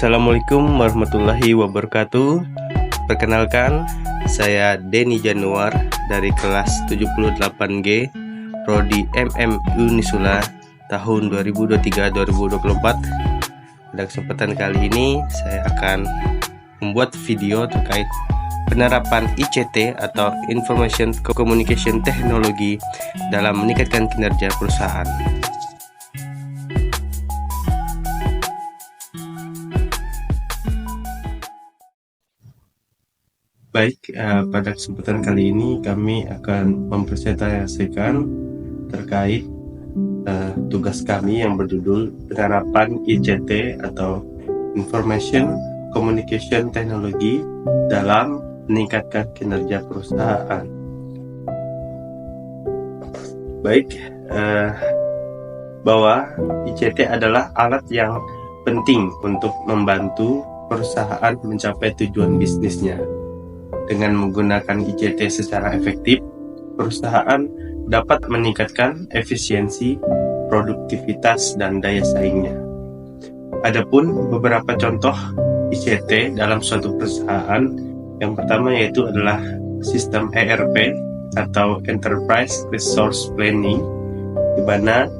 Assalamualaikum warahmatullahi wabarakatuh. Perkenalkan, saya Denny Januar dari kelas 78G Prodi MM Unisula tahun 2023-2024. Pada kesempatan kali ini saya akan membuat video terkait penerapan ICT atau Information Communication Technology dalam meningkatkan kinerja perusahaan. Baik, pada kesempatan kali ini kami akan mempresentasikan terkait tugas kami yang berjudul penerapan ICT atau Information Communication Technology dalam meningkatkan kinerja perusahaan. Baik, bahwa ICT adalah alat yang penting untuk membantu perusahaan mencapai tujuan bisnisnya. Dengan menggunakan ICT secara efektif, perusahaan dapat meningkatkan efisiensi, produktivitas, dan daya saingnya. Adapun beberapa contoh ICT dalam suatu perusahaan, yang pertama yaitu adalah sistem ERP atau Enterprise Resource Planning, di mana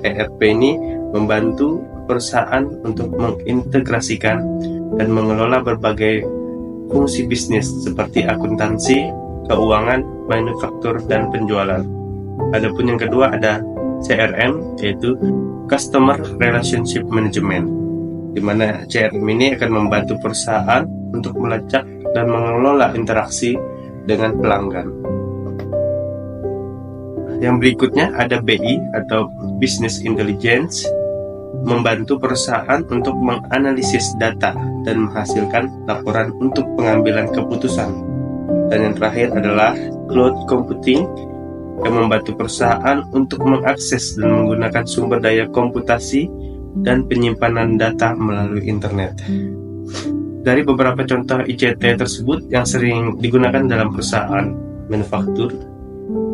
ERP ini membantu perusahaan untuk mengintegrasikan dan mengelola berbagai fungsi bisnis seperti akuntansi, keuangan, manufaktur, dan penjualan. Adapun yang kedua ada CRM, yaitu Customer Relationship Management, di mana CRM ini akan membantu perusahaan untuk melacak dan mengelola interaksi dengan pelanggan. Yang berikutnya ada BI atau Business Intelligence, membantu perusahaan untuk menganalisis data dan menghasilkan laporan untuk pengambilan keputusan. Dan yang terakhir adalah Cloud Computing, yang membantu perusahaan untuk mengakses dan menggunakan sumber daya komputasi dan penyimpanan data melalui internet. Dari beberapa contoh ICT tersebut yang sering digunakan dalam perusahaan manufaktur,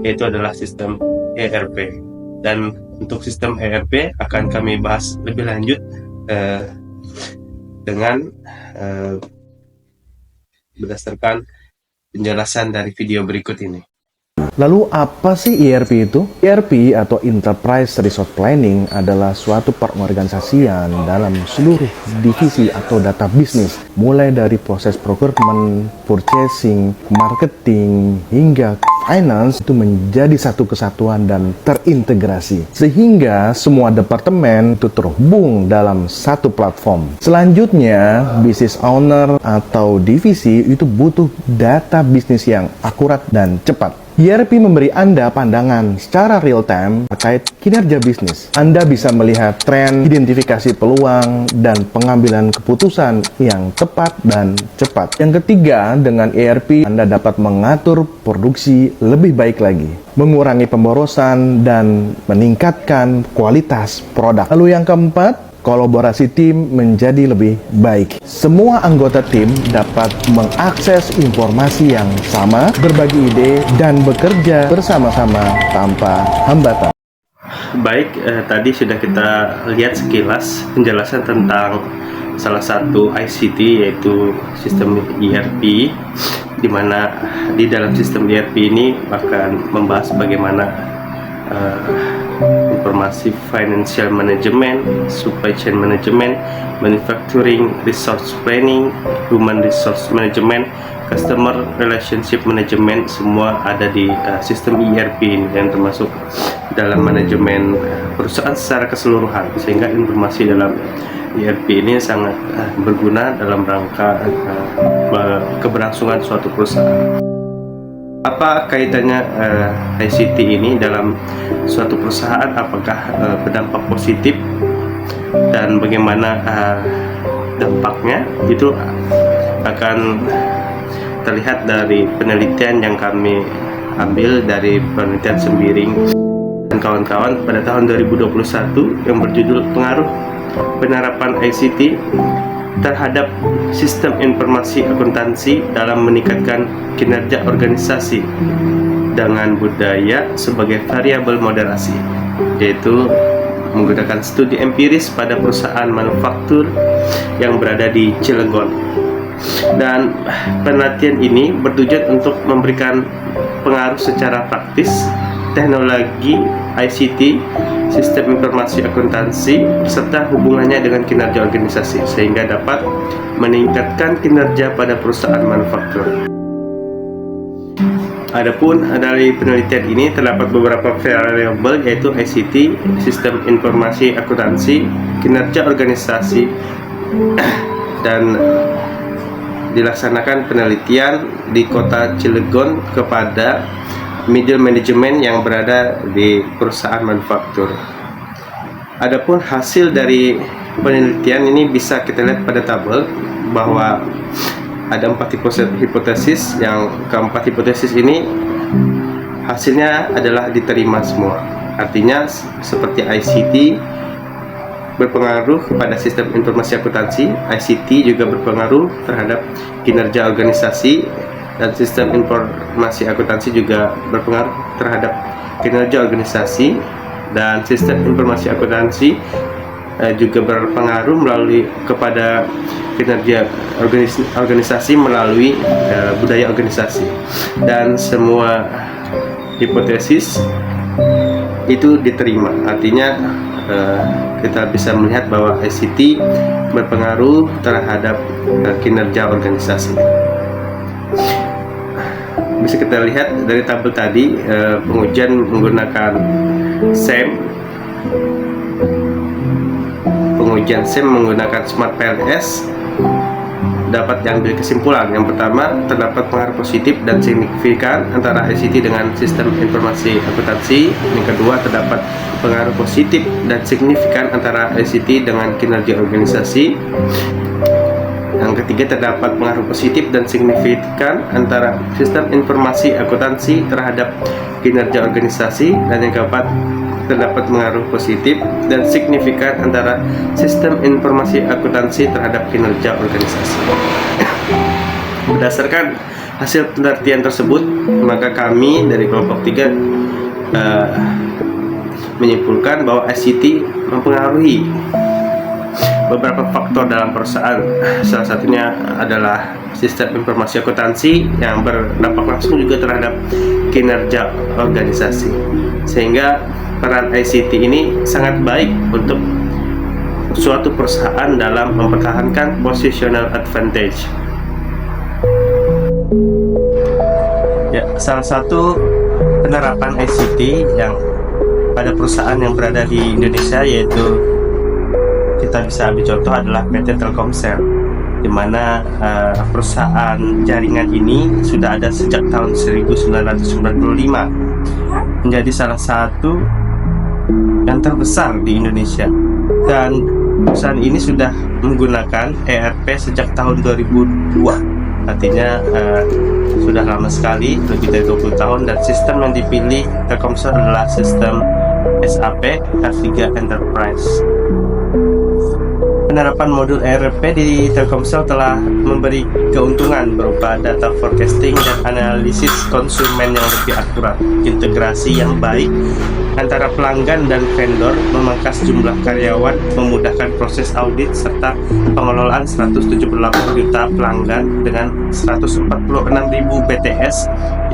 yaitu adalah sistem ERP. Dan untuk sistem ERP akan kami bahas lebih lanjut dengan berdasarkan penjelasan dari video berikut ini. Lalu apa sih ERP itu? ERP atau Enterprise Resource Planning adalah suatu pengorganisasian dalam seluruh divisi atau data bisnis, mulai dari proses procurement, purchasing, marketing, hingga finance itu menjadi satu kesatuan dan terintegrasi. Sehingga semua departemen itu terhubung dalam satu platform. Selanjutnya, business owner atau divisi itu butuh data bisnis yang akurat dan cepat. ERP memberi Anda pandangan secara real-time terkait kinerja bisnis. Anda bisa melihat tren, identifikasi peluang, dan pengambilan keputusan yang tepat dan cepat. Yang ketiga, dengan ERP Anda dapat mengatur produksi lebih baik lagi, mengurangi pemborosan, dan meningkatkan kualitas produk. Lalu yang keempat, kolaborasi tim menjadi lebih baik. Semua anggota tim dapat mengakses informasi yang sama, berbagi ide, dan bekerja bersama-sama tanpa hambatan. Baik, tadi sudah kita lihat sekilas penjelasan tentang salah satu ICT, yaitu sistem ERP, di mana di dalam sistem ERP ini akan membahas bagaimana informasi financial management, supply chain management, manufacturing resource planning, human resource management, customer relationship management, semua ada di sistem ERP ini, yang termasuk dalam manajemen perusahaan secara keseluruhan, sehingga informasi dalam ERP ini sangat berguna dalam rangka keberlangsungan suatu perusahaan. Apa kaitannya ICT ini dalam suatu perusahaan? Apakah berdampak positif, dan bagaimana dampaknya? Itu akan terlihat dari penelitian yang kami ambil dari penelitian Sembiring dan kawan-kawan pada tahun 2021 yang berjudul Pengaruh Penerapan ICT terhadap sistem informasi akuntansi dalam meningkatkan kinerja organisasi dengan budaya sebagai variabel moderasi, yaitu menggunakan studi empiris pada perusahaan manufaktur yang berada di Cilegon. Dan penelitian ini bertujuan untuk memberikan pengaruh secara praktis teknologi ICT, sistem informasi akuntansi, serta hubungannya dengan kinerja organisasi, sehingga dapat meningkatkan kinerja pada perusahaan manufaktur. Adapun dari penelitian ini terdapat beberapa variabel, yaitu ICT, sistem informasi akuntansi, kinerja organisasi, dan dilaksanakan penelitian di kota Cilegon kepada middle management yang berada di perusahaan manufaktur. Adapun hasil dari penelitian ini bisa kita lihat pada tabel bahwa ada 4 hipotesis. Yang keempat hipotesis ini hasilnya adalah diterima semua. Artinya seperti ICT berpengaruh kepada sistem informasi akuntansi, ICT juga berpengaruh terhadap kinerja organisasi, dan sistem informasi akuntansi juga berpengaruh terhadap kinerja organisasi, dan sistem informasi akuntansi juga berpengaruh melalui kepada kinerja organisasi melalui budaya organisasi. Dan semua hipotesis itu diterima. Artinya kita bisa melihat bahwa ICT berpengaruh terhadap kinerja organisasi. Bisa kita lihat dari tabel tadi, pengujian menggunakan SEM, pengujian SEM menggunakan Smart PLS dapat diambil kesimpulan. Yang pertama, terdapat pengaruh positif dan signifikan antara ICT dengan sistem informasi akuntansi. Yang kedua, terdapat pengaruh positif dan signifikan antara ICT dengan kinerja organisasi. Yang ketiga, terdapat pengaruh positif dan signifikan antara sistem informasi akuntansi terhadap kinerja organisasi. Dan yang keempat, terdapat pengaruh positif dan signifikan antara sistem informasi akuntansi terhadap kinerja organisasi. Berdasarkan hasil penelitian tersebut, maka kami dari kelompok 3 menyimpulkan bahwa ICT mempengaruhi beberapa faktor dalam perusahaan. Salah satunya adalah sistem informasi akuntansi yang berdampak langsung juga terhadap kinerja organisasi, sehingga peran ICT ini sangat baik untuk suatu perusahaan dalam mempertahankan positional advantage. Ya, salah satu penerapan ICT yang pada perusahaan yang berada di Indonesia, yaitu kita bisa ambil contoh adalah PT Telkomsel, di mana perusahaan jaringan ini sudah ada sejak tahun 1995, menjadi salah satu yang terbesar di Indonesia. Dan perusahaan ini sudah menggunakan ERP sejak tahun 2002. Artinya sudah lama sekali, lebih dari 20 tahun. Dan sistem yang dipilih Telkomsel adalah sistem SAP R3 Enterprise. Penerapan modul ERP di Telkomsel telah memberi keuntungan berupa data forecasting dan analisis konsumen yang lebih akurat, integrasi yang baik antara pelanggan dan vendor, memangkas jumlah karyawan, memudahkan proses audit, serta pengelolaan 178 juta pelanggan dengan 146.000 BTS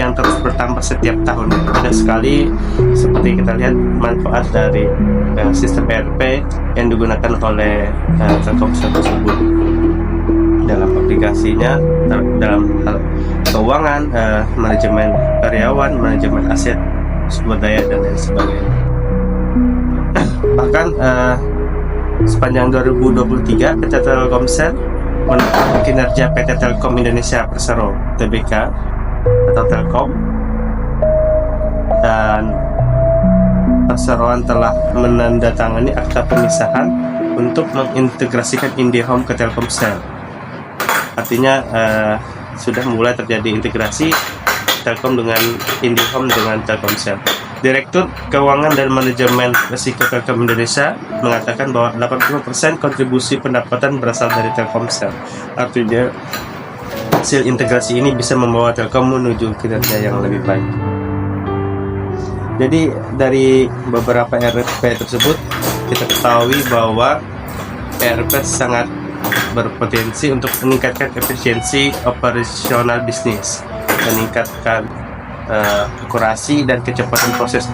yang terus bertambah setiap tahunnya. Banyak sekali seperti kita lihat manfaat dari sistem ERP yang digunakan oleh Telkomsel tersebut dalam aplikasinya, dalam hal keuangan, manajemen karyawan, manajemen aset sumber daya, dan lain sebagainya. Bahkan sepanjang 2023 PT Telkomsel menetapkan kinerja PT Telkom Indonesia Persero Tbk atau Telkom, dan perseroan telah menandatangani akta pemisahan untuk mengintegrasikan IndiHome ke Telkomsel. Artinya sudah mulai terjadi integrasi Telkom dengan IndiHome dengan Telkomsel. Direktur Keuangan dan Manajemen Risiko Telkom Indonesia mengatakan bahwa 80% kontribusi pendapatan berasal dari Telkomsel. Artinya hasil integrasi ini bisa membawa Telkom menuju kinerja yang lebih baik. Jadi dari beberapa ERP tersebut kita ketahui bahwa ERP sangat berpotensi untuk meningkatkan efisiensi operasional bisnis, meningkatkan akurasi dan kecepatan proses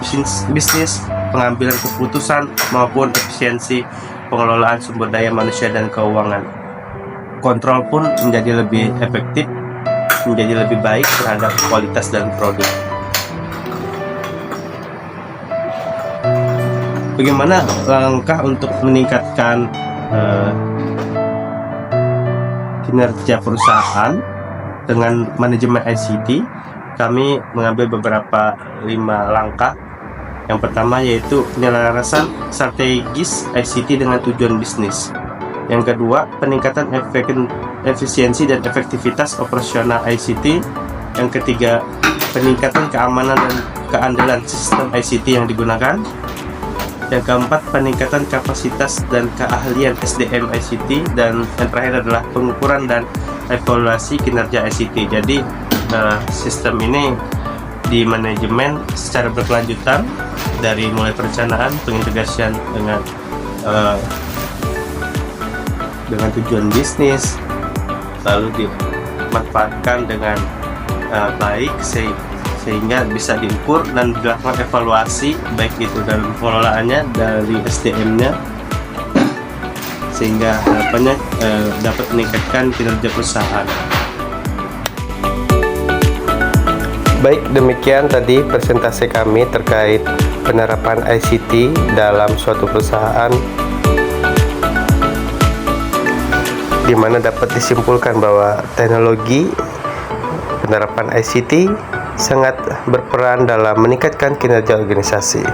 bisnis, pengambilan keputusan maupun efisiensi pengelolaan sumber daya manusia dan keuangan. Kontrol pun menjadi lebih efektif, menjadi lebih baik terhadap kualitas dan produk. Bagaimana langkah untuk meningkatkan kinerja perusahaan dengan manajemen ICT? Kami mengambil beberapa 5 langkah. Yang pertama yaitu penyelarasan strategis ICT dengan tujuan bisnis. Yang kedua, peningkatan efisiensi dan efektivitas operasional ICT. Yang ketiga, peningkatan keamanan dan keandalan sistem ICT yang digunakan. Yang keempat, peningkatan kapasitas dan keahlian SDM ICT. Dan yang terakhir adalah pengukuran dan evaluasi kinerja ICT. Jadi sistem ini di manajemen secara berkelanjutan, dari mulai perencanaan, pengintegrasian dengan tujuan bisnis, lalu dimanfaatkan dengan baik sehingga bisa diukur dan dilakukan evaluasi baik itu dalam pengelolaannya dari SDM-nya, sehingga harapannya dapat meningkatkan kinerja perusahaan. Baik, demikian tadi presentasi kami terkait penerapan ICT dalam suatu perusahaan, di mana dapat disimpulkan bahwa teknologi penerapan ICT sangat berperan dalam meningkatkan kinerja organisasi.